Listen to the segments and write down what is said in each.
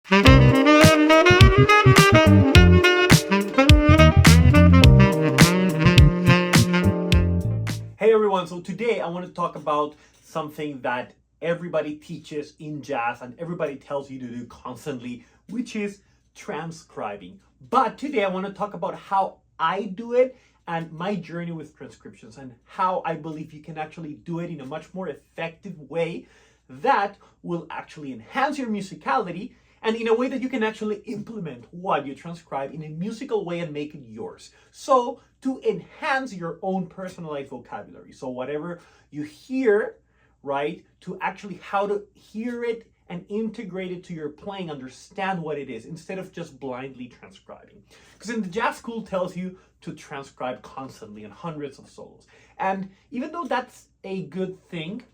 Hey everyone, so today I want to talk about something that everybody teaches in jazz and everybody tells you to do constantly, which is transcribing. But today I want to talk about how I do it and my journey with transcriptions and how I believe you can actually do it in a much more effective way that will actually enhance your musicality and in a way that you can actually implement what you transcribe in a musical way and make it yours. So to enhance your own personalized vocabulary. So whatever you hear, right, to actually how to hear it and integrate it to your playing, understand what it is instead of just blindly transcribing. Because in the jazz school tells you to transcribe constantly in hundreds of solos. And even though that's a good thing,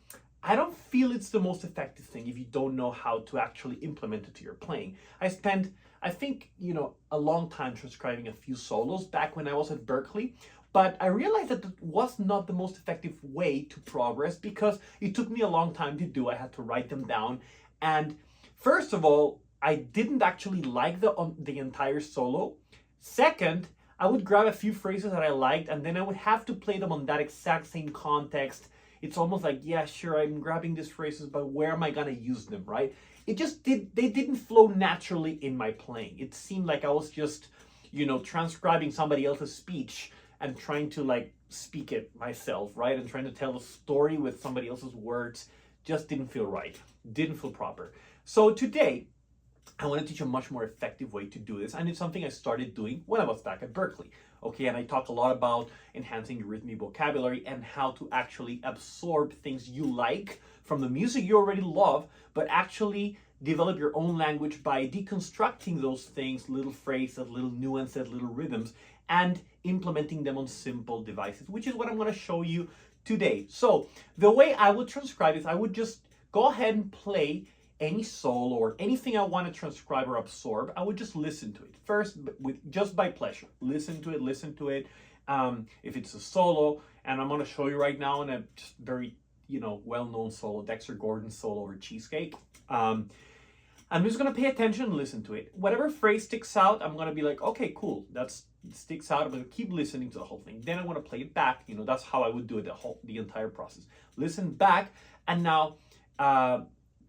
I don't feel it's the most effective thing if you don't know how to actually implement it to your playing. I spent, I think, a long time transcribing a few solos back when I was at Berklee, but I realized that it was not the most effective way to progress because it took me a long time to do. I had to write them down. And first of all, I didn't actually like the entire solo. Second, I would grab a few phrases that I liked and then I would have to play them on that exact same context. It's almost like, yeah, sure, I'm grabbing these phrases, but where am I gonna use them, right? They didn't flow naturally in my playing. It seemed like I was just, transcribing somebody else's speech and trying to speak it myself, right? And trying to tell a story with somebody else's words just didn't feel right, didn't feel proper. So today, I want to teach a much more effective way to do this. And it's something I started doing when I was back at Berklee. Okay, and I talk a lot about enhancing your rhythmic vocabulary and how to actually absorb things you like from the music you already love, but actually develop your own language by deconstructing those things, little phrases, little nuances, little rhythms, and implementing them on simple devices, which is what I'm going to show you today. So the way I would transcribe is I would just go ahead and play any solo or anything I want to transcribe or absorb. I would just listen to it first, just by pleasure. Listen to it. If it's a solo, and I'm going to show you right now in a just very well-known solo, Dexter Gordon solo over Cheesecake. I'm just going to pay attention and listen to it. Whatever phrase sticks out, I'm going to be like, okay, cool, that sticks out. I'm going to keep listening to the whole thing. Then I want to play it back. That's how I would do it the entire process. Listen back, and now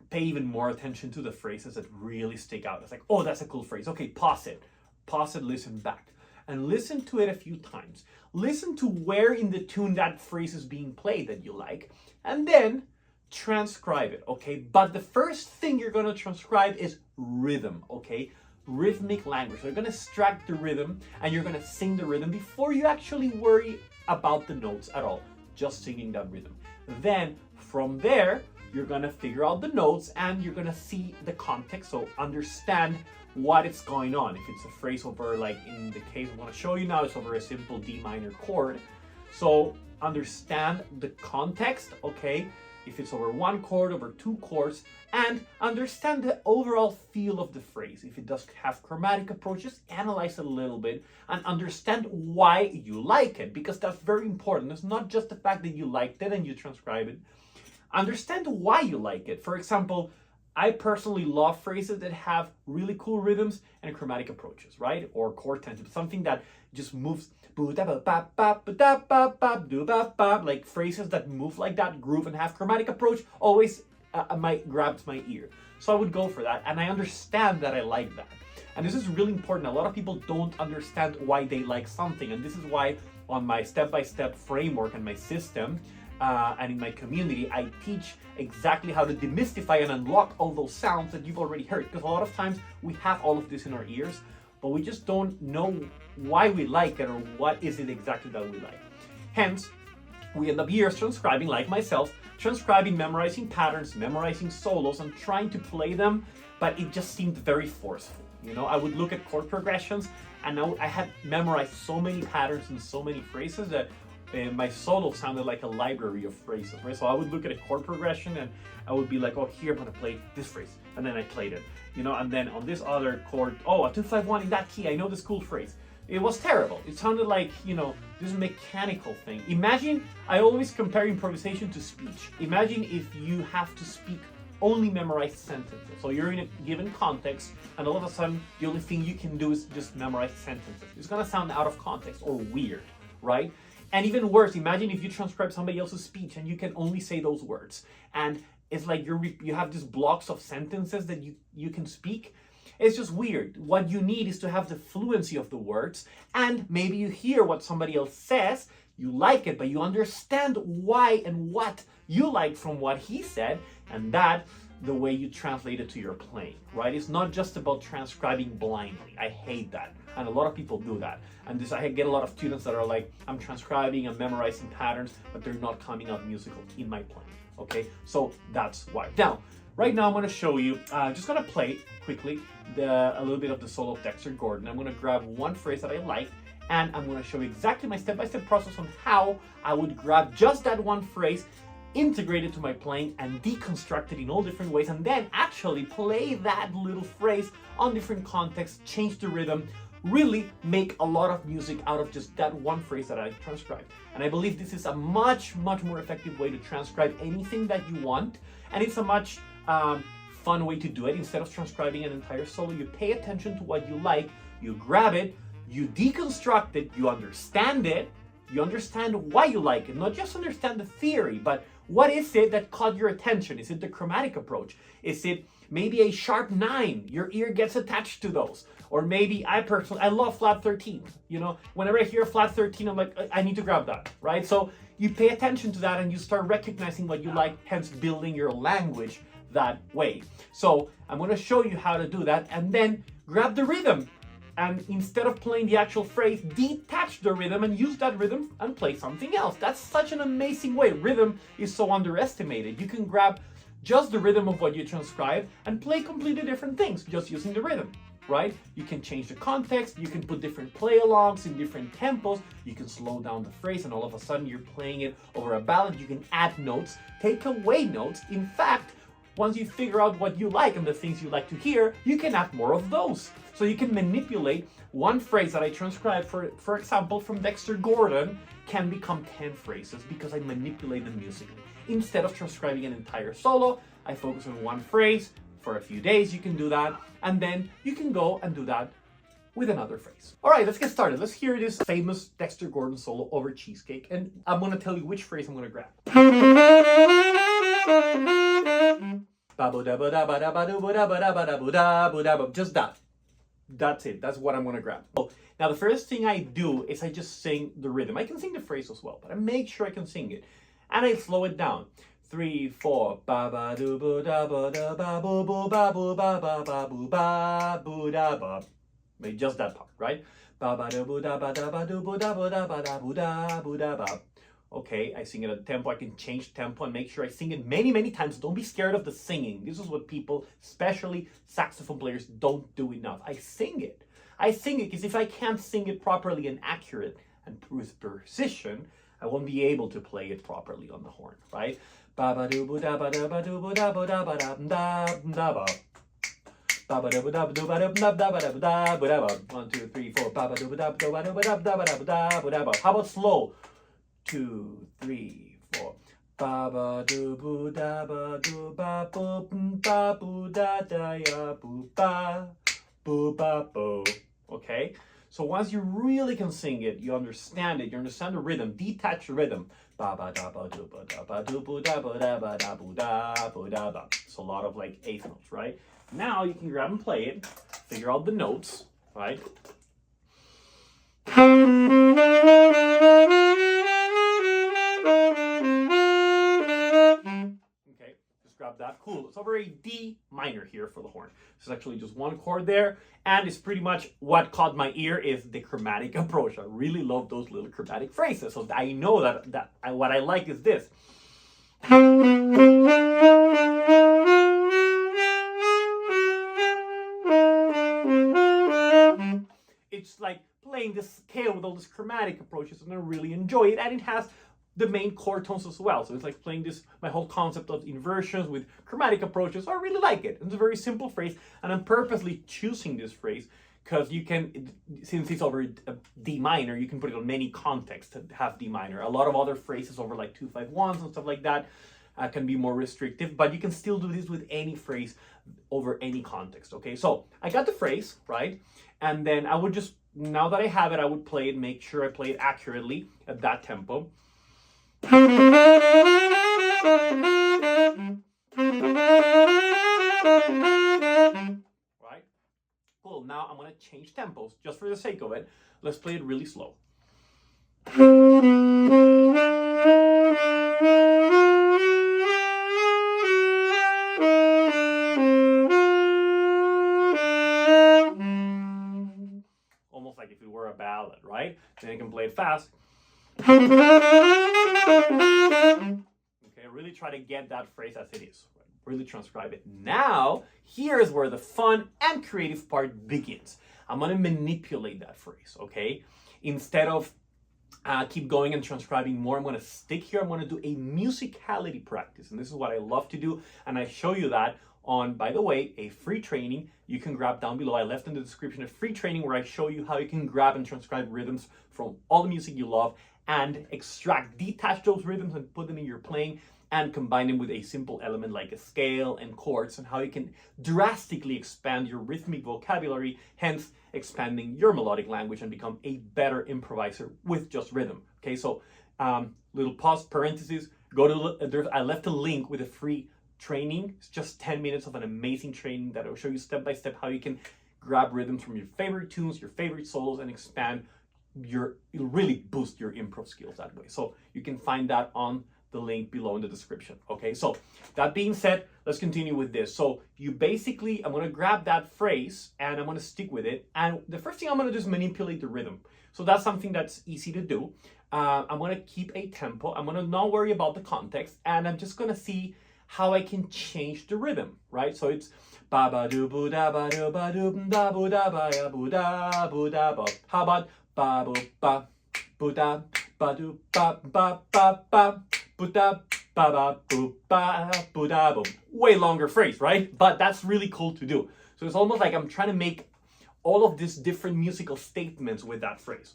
pay even more attention to the phrases that really stick out. It's like, oh, that's a cool phrase. Okay, pause it, listen back. And listen to it a few times. Listen to where in the tune that phrase is being played that you like, and then transcribe it, okay? But the first thing you're gonna transcribe is rhythm, okay? Rhythmic language. So you're gonna extract the rhythm and you're gonna sing the rhythm before you actually worry about the notes at all, just singing that rhythm. Then from there, you're gonna figure out the notes and you're gonna see the context, so understand what is going on. If it's a phrase over, like in the case I'm gonna show you now, it's over a simple D minor chord. So understand the context, okay? If it's over one chord, over two chords, and understand the overall feel of the phrase. If it does have chromatic approaches, analyze it a little bit and understand why you like it, because that's very important. It's not just the fact that you liked it and you transcribe it. Understand why you like it. For example, I personally love phrases that have really cool rhythms and chromatic approaches, right? Or chord tension, something that just moves, like phrases that move like that, groove and have chromatic approach, always grabs my ear. So I would go for that, and I understand that I like that. And this is really important. A lot of people don't understand why they like something, and this is why on my step-by-step framework and my system, and in my community, I teach exactly how to demystify and unlock all those sounds that you've already heard. Because a lot of times we have all of this in our ears, but we just don't know why we like it or what is it exactly that we like. Hence, we end up years transcribing, like myself, transcribing, memorizing patterns, memorizing solos, and trying to play them, but it just seemed very forceful. I would look at chord progressions, and I had memorized so many patterns and so many phrases that my solo sounded like a library of phrases, right? So I would look at a chord progression and I would be like, oh, here I'm gonna play this phrase, and then I played it, and then on this other chord, oh, a 2-5-1 in that key, I know this cool phrase. It was terrible. It sounded like, this mechanical thing. Imagine, I always compare improvisation to speech. Imagine if you have to speak only memorize sentences. So you're in a given context, and all of a sudden, the only thing you can do is just memorize sentences. It's gonna sound out of context or weird, right? And even worse, imagine if you transcribe somebody else's speech and you can only say those words. And it's like you have these blocks of sentences that you can speak. It's just weird. What you need is to have the fluency of the words, and maybe you hear what somebody else says, you like it, but you understand why and what you like from what he said, and that the way you translate it to your playing, right? It's not just about transcribing blindly. I hate that. And a lot of people do that. And I get a lot of students that are like, I'm transcribing, I'm memorizing patterns, but they're not coming out musical in my playing, okay? So that's why. Now, right now I'm gonna show you, just gonna play quickly a little bit of the solo of Dexter Gordon. I'm gonna grab one phrase that I like, and I'm gonna show you exactly my step-by-step process on how I would grab just that one phrase, integrate it to my playing, and deconstruct it in all different ways, and then actually play that little phrase on different contexts, change the rhythm, really make a lot of music out of just that one phrase that I transcribed. And I believe this is a much more effective way to transcribe anything that you want, and it's a much fun way to do it. Instead of transcribing an entire solo, you pay attention to what you like, you grab it, you deconstruct it, you understand it, you understand why you like it, not just understand the theory, but what is it that caught your attention? Is it the chromatic approach? Is it maybe a sharp 9? Your ear gets attached to those. Or maybe I love flat 13. You know, whenever I hear flat 13, I'm like, I need to grab that, right? So you pay attention to that and you start recognizing what you like, hence building your language that way. So I'm going to show you how to do that, and then grab the rhythm. And instead of playing the actual phrase, detach the rhythm and use that rhythm and play something else. That's such an amazing way. Rhythm is so underestimated. You can grab just the rhythm of what you transcribe and play completely different things just using the rhythm, right? You can change the context, you can put different play-alongs in different tempos, you can slow down the phrase, and all of a sudden you're playing it over a ballad. You can add notes, take away notes. In fact, once you figure out what you like and the things you like to hear, you can add more of those. So you can manipulate one phrase that I transcribed, for example, from Dexter Gordon, can become 10 phrases because I manipulate them musically. Instead of transcribing an entire solo, I focus on one phrase. For a few days, you can do that, and then you can go and do that with another phrase. All right, let's get started. Let's hear this famous Dexter Gordon solo over Cheesecake, and I'm gonna tell you which phrase I'm gonna grab. Just that. That's it. That's what I'm gonna grab. So now the first thing I do is I just sing the rhythm. I can sing the phrase as well, but I make sure I can sing it, and I slow it down. 3, 4, ba ba do bo da ba da ba bo bo ba bo ba ba ba boo ba boo da ba. Maybe just that part, right? Ba ba do bo da ba da ba do bo da ba da ba da boo da ba. Okay, I sing it at a tempo. I can change tempo and make sure I sing it many times. Don't be scared of the singing. This is what people, especially saxophone players, don't do enough. I sing it. I sing it because if I can't sing it properly and accurate and with precision, I won't be able to play it properly on the horn, right? Ba ba do bo da ba da ba do bo da ba da ba da da ba. Ba ba do bo da ba do ba da ba da ba da ba da ba. 1, 2, 3, 4. Ba ba do bo da ba do ba da ba da ba da ba. How about slow? 2, 3, 4. Ba ba do bo da ba do ba bo ba bo da da ya bo ba bo. Okay. So once you really can sing it, you understand it, you understand the rhythm, detach the rhythm. Ba ba da ba do ba da ba do bo da ba da ba da bo da ba. It's a lot of like eighth notes, right? Now you can grab and play it, figure out the notes, right? Okay, just grab that. Cool. It's over a D minor here for the horn. This is actually just one chord there, and it's pretty much what caught my ear is the chromatic approach. I really love those little chromatic phrases, so I know that what I like is this. It's like playing this scale with all these chromatic approaches, and I really enjoy it, and it has the main chord tones as well. So it's like playing this, my whole concept of inversions with chromatic approaches. So I really like it. It's a very simple phrase, and I'm purposely choosing this phrase because you can, since it's over a D minor, you can put it on many contexts to have D minor. A lot of other phrases over like 2-5-1s and stuff like that can be more restrictive, but you can still do this with any phrase over any context, okay? So I got the phrase, right? And then I would just, now that I have it, I would play it, make sure I play it accurately at that tempo. Right? Cool, now I'm gonna change tempos just for the sake of it. Let's play it really slow. Almost like if it were a ballad, right? Then you can play it fast. Okay, really try to get that phrase as it is. Really transcribe it. Now, here's where the fun and creative part begins. I'm gonna manipulate that phrase, okay? Instead of keep going and transcribing more, I'm gonna stick here. I'm gonna do a musicality practice. And this is what I love to do. And I show you that on, by the way, a free training you can grab down below. I left in the description a free training where I show you how you can grab and transcribe rhythms from all the music you love and extract, detach those rhythms and put them in your playing and combine them with a simple element like a scale and chords, and how you can drastically expand your rhythmic vocabulary, hence expanding your melodic language and become a better improviser with just rhythm. Okay, so little pause, parentheses, go to, I left a link with a free training. It's just 10 minutes of an amazing training that will show you step by step how you can grab rhythms from your favorite tunes, your favorite solos, and expand it'll really boost your improv skills that way. So you can find that on the link below in the description. Okay, so that being said, let's continue with this. So you basically, I'm gonna grab that phrase and I'm gonna stick with it. And the first thing I'm gonna do is manipulate the rhythm. So that's something that's easy to do. I'm gonna keep a tempo. I'm gonna not worry about the context, and I'm just gonna see how I can change the rhythm, right? So it's ba ba do bu da ba do ba do da bu da ba ya bu da ba. How about ba bu ba bu da ba do ba ba ba ba bu da ba ba bu ba bu da bu. Way longer phrase, right? But that's really cool to do. So it's almost like I'm trying to make all of these different musical statements with that phrase.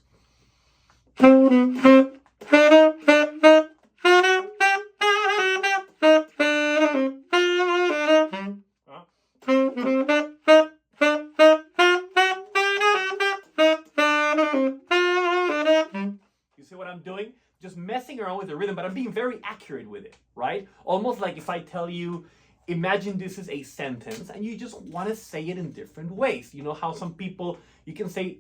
I'm doing, just messing around with the rhythm, but I'm being very accurate with it, right? Almost like if I tell you, imagine this is a sentence and you just want to say it in different ways. You know how some people say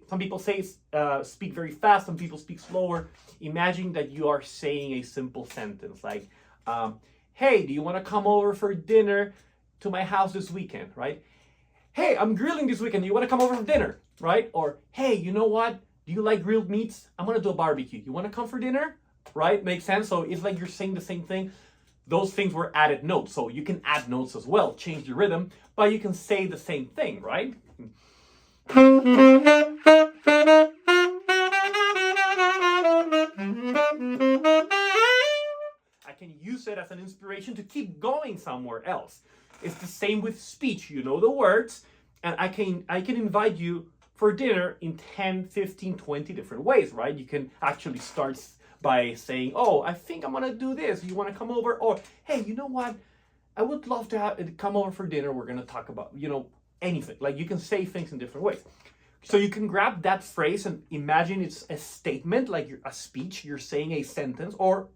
speak very fast, some people speak slower. Imagine that you are saying a simple sentence like, hey, do you want to come over for dinner to my house this weekend, right? Hey, I'm grilling this weekend, do you want to come over for dinner, right? Or, hey, you know what? Do you like grilled meats? I'm gonna do a barbecue. You wanna come for dinner? Right? Makes sense? So it's like you're saying the same thing. Those things were added notes. So you can add notes as well, change the rhythm, but you can say the same thing, right? I can use it as an inspiration to keep going somewhere else. It's the same with speech. You know the words, and I can invite you for dinner in 10, 15, 20 different ways, right? You can actually start by saying, oh, I think I'm gonna do this. You wanna come over? Or, hey, you know what? I would love to come over for dinner. We're gonna talk about, anything. Like you can say things in different ways. So you can grab that phrase and imagine it's a statement, like a speech, you're saying a sentence, or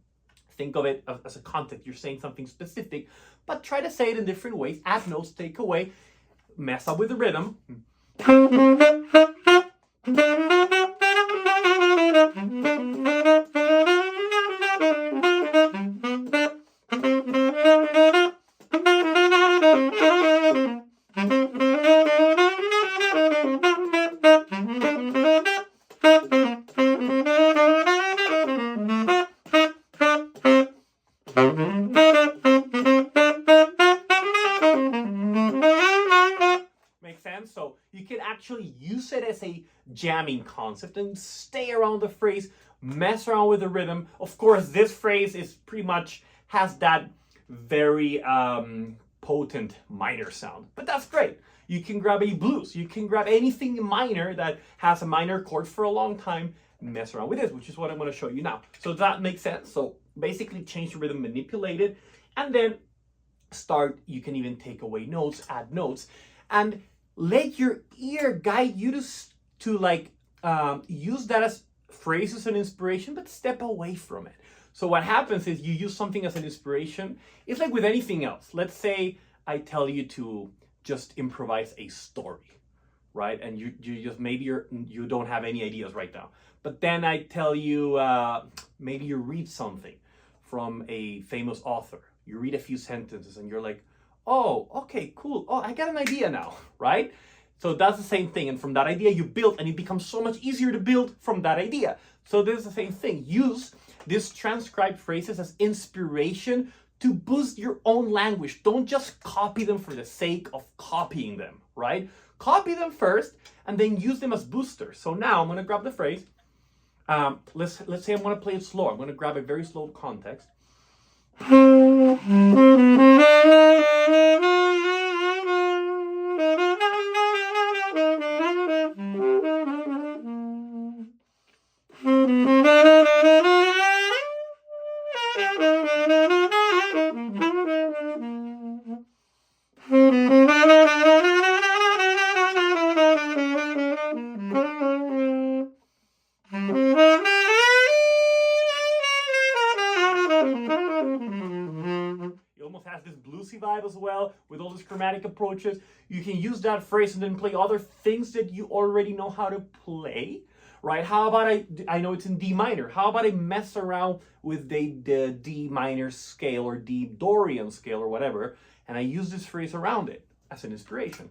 think of it as a context, you're saying something specific, but try to say it in different ways, add notes, take away, mess up with the rhythm. So you can actually use it as a jamming concept and stay around the phrase, mess around with the rhythm. Of course, this phrase is pretty much has that very potent minor sound, but that's great. You can grab a blues, you can grab anything minor that has a minor chord for a long time, mess around with this, which is what I'm going to show you now. So that makes sense. So basically change the rhythm, manipulate it, And then you can even take away notes, add notes, and let your ear guide you to use that as phrases and inspiration, but step away from it. So what happens is you use something as an inspiration. It's like with anything else. Let's say I tell you to just improvise a story, right? And you just, maybe you don't have any ideas right now. But then I tell you, maybe you read something from a famous author. You read a few sentences and you're like, oh, okay, cool. Oh, I got an idea now, right? So that's the same thing. And from that idea you build, and it becomes so much easier to build from that idea. So this is the same thing. Use these transcribed phrases as inspiration to boost your own language. Don't just copy them for the sake of copying them, right? Copy them first and then use them as boosters. So now I'm going to grab the phrase. Let's say I'm going to play it slow. I'm going to grab a very slow context. Has this bluesy vibe as well with all these chromatic approaches. You can use that phrase and then play other things that you already know how to play, right? How about I know it's in D minor. How about I mess around with the D minor scale or D Dorian scale or whatever, and I use this phrase around it as an inspiration.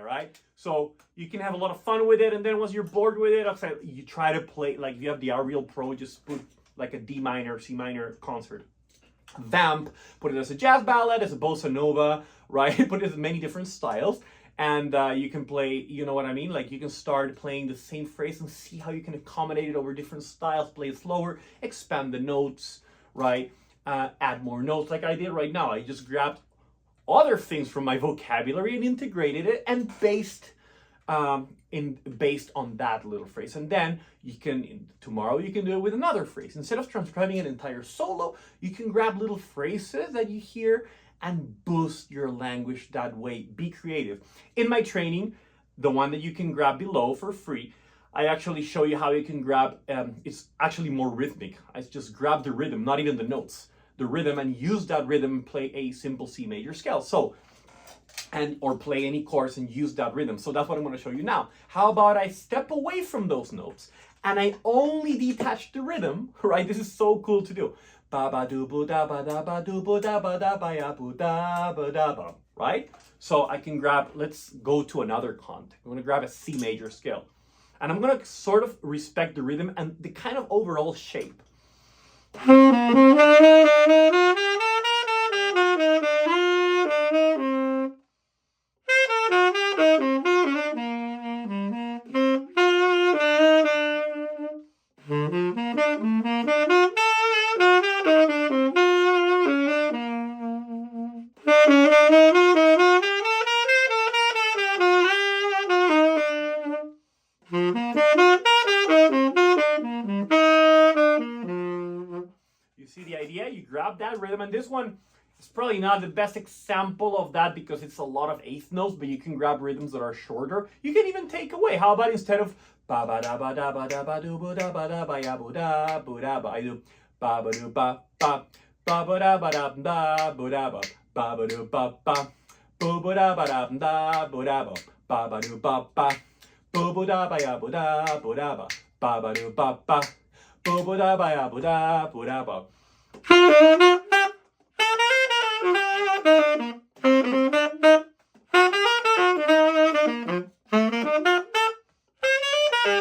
Right? So you can have a lot of fun with it, and then once you're bored with it, you try to play, like if you have the Real Pro, just put like a D minor, C minor concert. Vamp, put it as a jazz ballad, as a bossa nova, right? Put it in many different styles, and you can play, you know what I mean? Like you can start playing the same phrase and see how you can accommodate it over different styles, play it slower, expand the notes, right? Add more notes like I did right now. I just grabbed other things from my vocabulary and integrated it and based on that little phrase. And then tomorrow you can do it with another phrase. Instead of transcribing an entire solo, you can grab little phrases that you hear and boost your language that way. Be creative. In my training, the one that you can grab below for free, I actually show you how you can grab, it's actually more rhythmic. I just grab the rhythm, not even the notes. The rhythm, and use that rhythm and play a simple C major scale. Or play any chords and use that rhythm. So that's what I'm going to show you now. How about I step away from those notes and I only detach the rhythm, right? This is so cool to do. Ba ba do bu da ba da ba do bu da ba da ba ya bu da ba da ba, right? So I can grab, let's go to another context. I'm going to grab a C major scale. And I'm going to sort of respect the rhythm and the kind of overall shape. See the idea? You grab that rhythm, and this one is probably not the best example of that because it's a lot of eighth notes, but you can grab rhythms that are shorter. You can even take away. How about instead of ba ba da ba da ba da ba do bu da ba da ba ya bu da ba, I do ba ba do ba ba ba da ba da bu da ba ba do ba ba bu da ba da bu da ba do ba ba bu da ba ya bu da ba do ba ba bu da ba ya bu da ba. You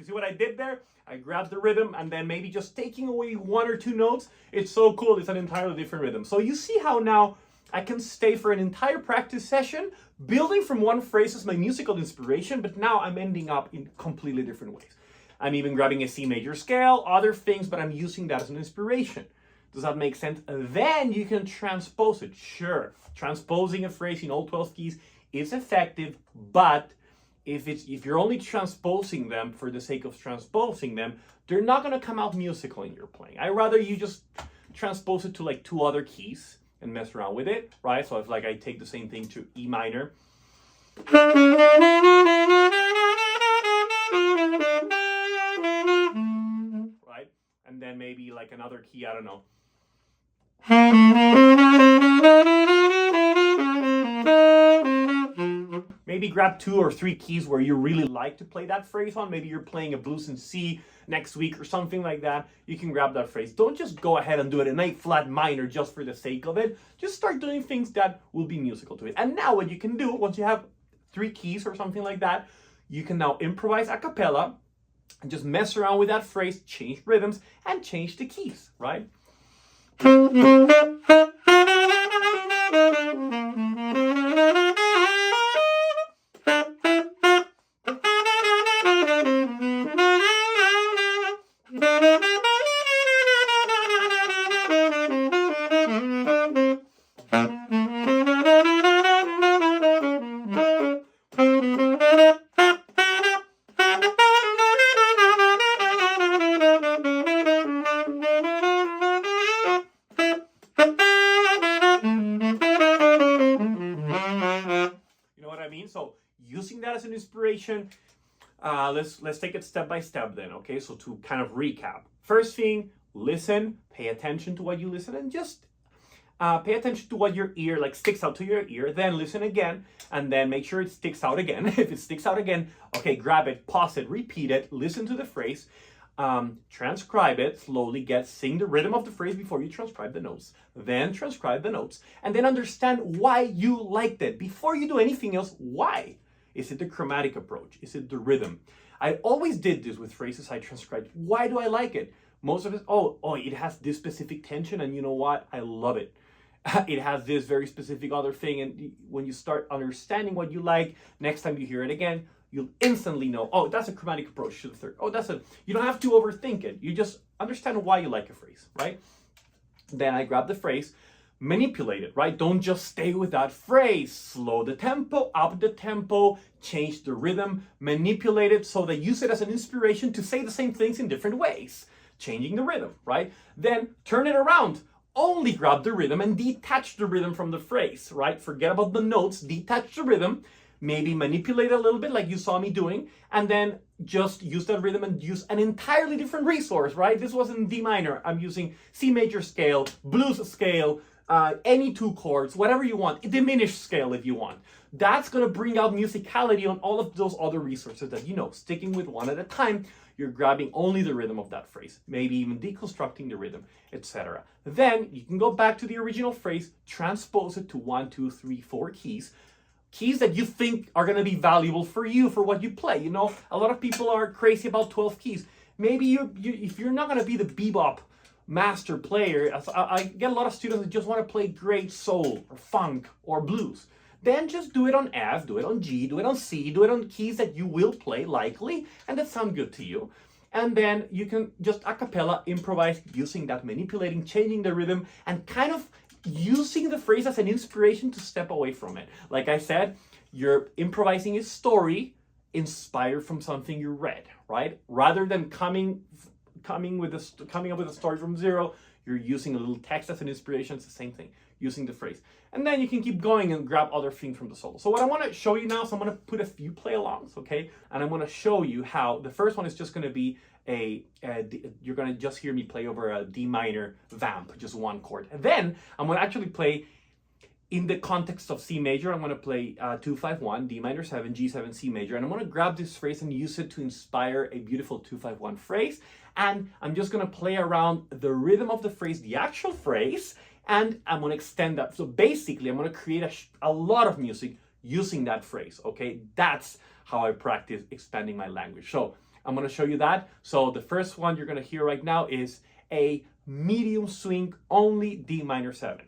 see what I did there? I grabbed the rhythm and then maybe just taking away one or two notes. It's so cool. It's an entirely different rhythm. So you see how now I can stay for an entire practice session building from one phrase as my musical inspiration, but now I'm ending up in completely different ways. I'm even grabbing a C major scale, other things, but I'm using that as an inspiration. Does that make sense? Then you can transpose it. Sure, transposing a phrase in all 12 keys is effective, but if you're only transposing them for the sake of transposing them, they're not going to come out musical in your playing. I'd rather you just transpose it to like 2 other keys and mess around with it, right? So if like I take the same thing to E minor, right? And then maybe like another key, I don't know. Maybe grab 2 or 3 keys where you really like to play that phrase on. Maybe you're playing a blues in C next week or something like that. You can grab that phrase. Don't just go ahead and do it in A flat minor just for the sake of it. Just start doing things that will be musical to it. And now what you can do, once you have 3 keys or something like that, you can now improvise a cappella and just mess around with that phrase, change rhythms, and change the keys, right? So using that as an inspiration, let's take it step by step then, okay? So to kind of recap. First thing, listen, pay attention to what you listen, and just pay attention to what your ear like sticks out to your ear. Then listen again, and then make sure it sticks out again. If it sticks out again, okay, grab it, pause it, repeat it, listen to the phrase, transcribe it slowly, sing the rhythm of the phrase before you transcribe the notes, then transcribe the notes, and then understand why you liked it. Before you do anything else, why? Is it the chromatic approach? Is it the rhythm? I always did this with phrases I transcribed. Why do I like it? Most of it, it has this specific tension, and you know what? I love it. It has this very specific other thing, and when you start understanding what you like, next time you hear it again, you'll instantly know, oh, that's a chromatic approach to the third. You don't have to overthink it. You just understand why you like a phrase, right? Then I grab the phrase, manipulate it, right? Don't just stay with that phrase. Slow the tempo, up the tempo, change the rhythm, manipulate it so that you use it as an inspiration to say the same things in different ways, changing the rhythm, right? Then turn it around. Only grab the rhythm and detach the rhythm from the phrase, right? Forget about the notes, detach the rhythm, maybe manipulate a little bit like you saw me doing, and then just use that rhythm and use an entirely different resource, right? This was in D minor. I'm using C major scale, blues scale, any 2 chords, whatever you want, diminished scale if you want. That's going to bring out musicality on all of those other resources that you know. Sticking with one at a time, you're grabbing only the rhythm of that phrase, maybe even deconstructing the rhythm, etc. Then you can go back to the original phrase, transpose it to 1, 2, 3, 4 keys that you think are going to be valuable for you, for what you play. You know, a lot of people are crazy about 12 keys. Maybe if you're not going to be the bebop master player, I get a lot of students that just want to play great soul or funk or blues. Then just do it on F, do it on G, do it on C, do it on keys that you will play likely and that sound good to you. And then you can just a cappella improvise using that, manipulating, changing the rhythm, and kind of using the phrase as an inspiration to step away from it. Like I said, you're improvising a story inspired from something you read, right? Rather than coming up with a story from zero, you're using a little text as an inspiration. It's the same thing, using the phrase. And then you can keep going and grab other things from the solo. So what I want to show you now, so I'm going to put a few play-alongs, okay? And I'm going to show you how the first one is just going to be you're going to just hear me play over a D minor vamp, just 1 chord. And then I'm going to actually play in the context of C major. I'm going to play 2-5-1, D minor 7, G7, C major. And I'm going to grab this phrase and use it to inspire a beautiful 2-5-1 phrase. And I'm just going to play around the rhythm of the phrase, the actual phrase, and I'm going to extend that. So basically, I'm going to create a lot of music using that phrase, okay? That's how I practice expanding my language. So I'm going to show you that. So the first one you're going to hear right now is a medium swing, only D minor 7.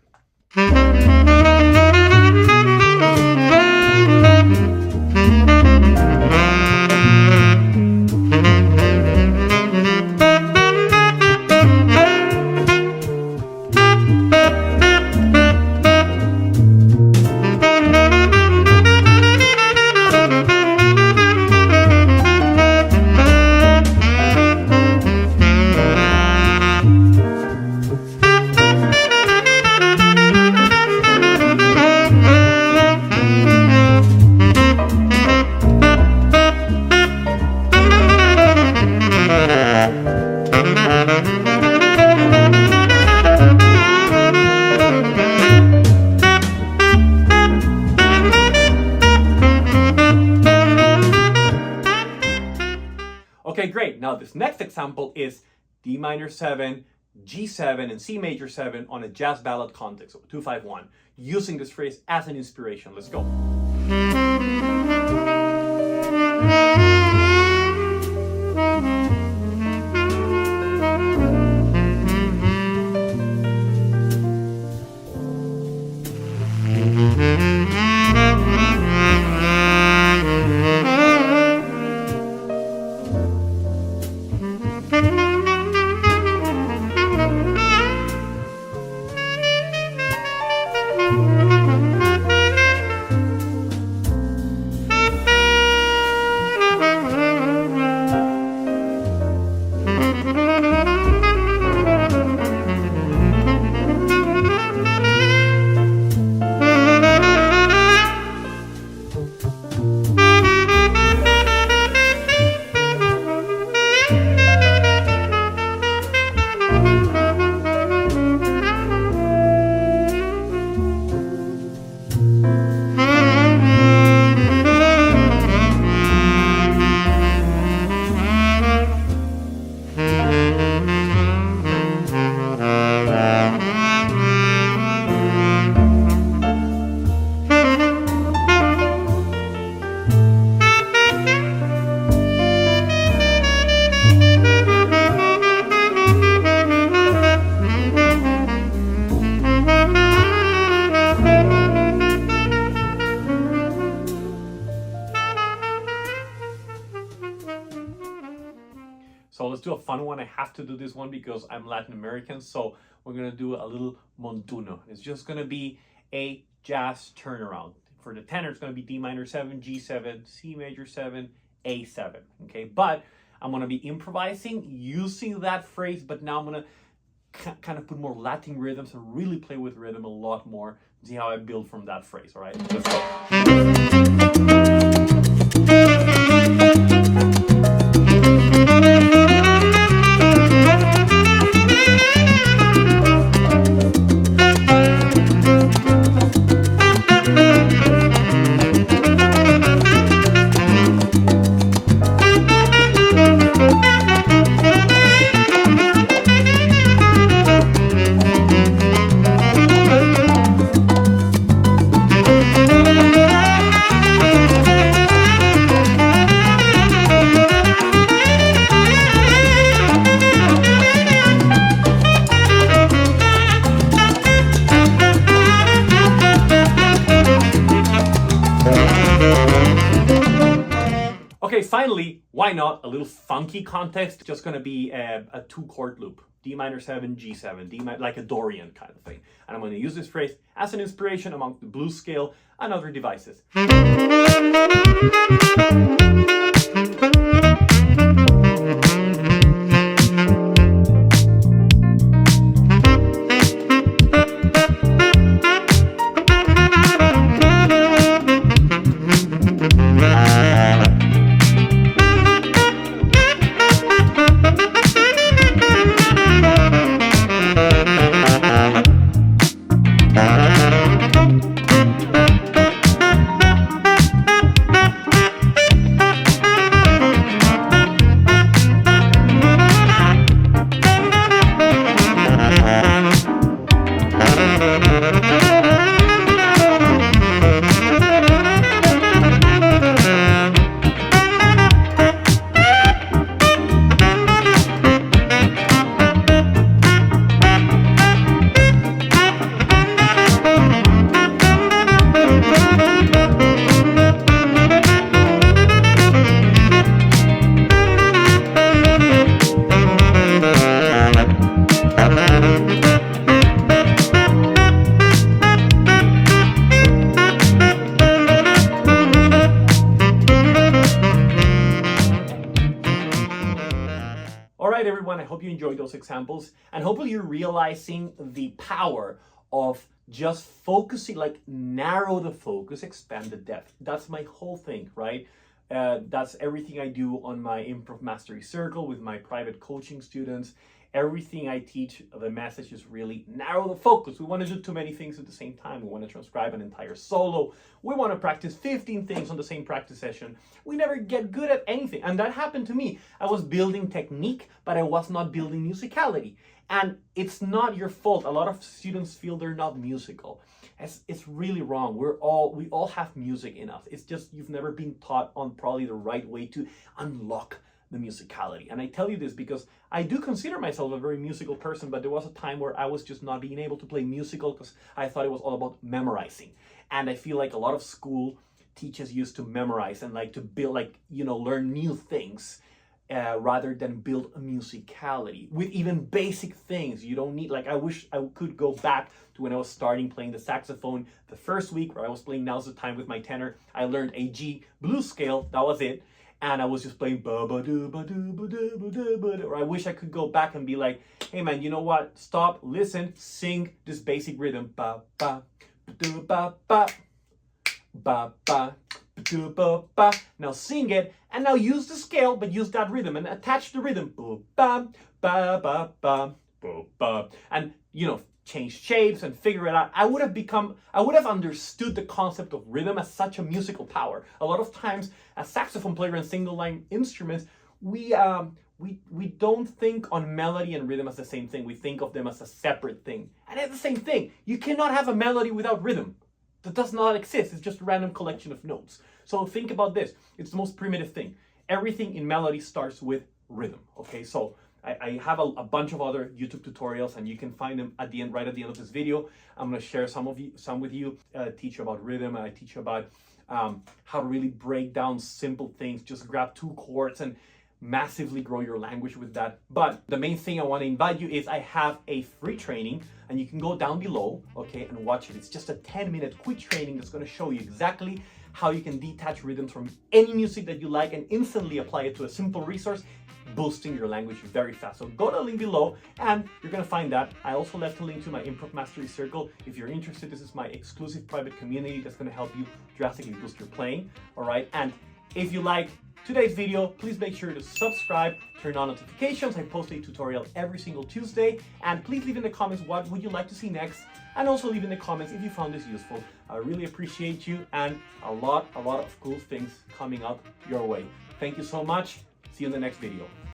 Okay, great. Now this next example is D minor 7, G7, and C major 7 on a jazz ballad context, so 2-5-1, using this phrase as an inspiration. Let's go. So let's do a fun one. I have to do this one because I'm Latin American. So we're going to do a little montuno. It's just going to be a jazz turnaround. For the tenor, it's going to be D minor 7, G7, C major 7, A7. Okay, but I'm going to be improvising using that phrase, but now I'm going to kind of put more Latin rhythms and really play with rhythm a lot more. See how I build from that phrase, all right? Let's go. Okay, finally, why not a little funky context? Just gonna be a 2-chord loop. D minor 7, G7, D minor, like a Dorian kind of thing. And I'm gonna use this phrase as an inspiration among the blues scale and other devices. everyone. I hope you enjoyed those examples, and hopefully you're realizing the power of just focusing, like narrow the focus, expand the depth. That's my whole thing, right? That's everything I do on my Improv Mastery Circle with my private coaching students. Everything I teach, the message is really narrow the focus. We want to do too many things at the same time. We want to transcribe an entire solo. We want to practice 15 things on the same practice session. We never get good at anything. And that happened to me. I was building technique, but I was not building musicality. And it's not your fault. A lot of students feel they're not musical. It's really wrong. We all have music in us. It's just you've never been taught on probably the right way to unlock the musicality. And I tell you this because I do consider myself a very musical person, but there was a time where I was just not being able to play musical because I thought it was all about memorizing. And I feel like a lot of school teachers used to memorize and like to build, like, learn new things rather than build a musicality with even basic things. You don't need, like, I wish I could go back to when I was starting playing the saxophone the first week where I was playing Now's the Time with my tenor. I learned a G blues scale, that was it. And I was just playing ba ba do ba do ba do ba do ba do. Or I wish I could go back and be like, hey man, you know what? Stop, listen, sing this basic rhythm. Ba ba do ba ba ba ba do ba ba. Now sing it, and now use the scale, but use that rhythm and attach the rhythm. Ba ba ba ba ba ba. And change shapes and figure it out. I would have understood the concept of rhythm as such a musical power. A lot of times, as saxophone player and single line instruments, we don't think on melody and rhythm as the same thing. We think of them as a separate thing. And it's the same thing. You cannot have a melody without rhythm. That does not exist. It's just a random collection of notes. So think about this. It's the most primitive thing. Everything in melody starts with rhythm. Okay, so I have a bunch of other YouTube tutorials, and you can find them right at the end of this video. I'm going to share some with you. Teach you about rhythm. I teach you about how to really break down simple things. Just grab 2 chords and massively grow your language with that. But the main thing I want to invite you is I have a free training, and you can go down below, okay, and watch it. It's just a 10-minute quick training that's going to show you exactly how you can detach rhythms from any music that you like and instantly apply it to a simple resource, boosting your language very fast. So go to the link below and you're gonna find that. I also left a link to my Improv Mastery Circle. If you're interested, this is my exclusive private community that's gonna help you drastically boost your playing, all right? And if you like today's video, please make sure to subscribe, turn on notifications. I post a tutorial every single Tuesday. And please leave in the comments what would you like to see next. And also leave in the comments if you found this useful. I really appreciate you, and a lot of cool things coming up your way. Thank you so much. See you in the next video.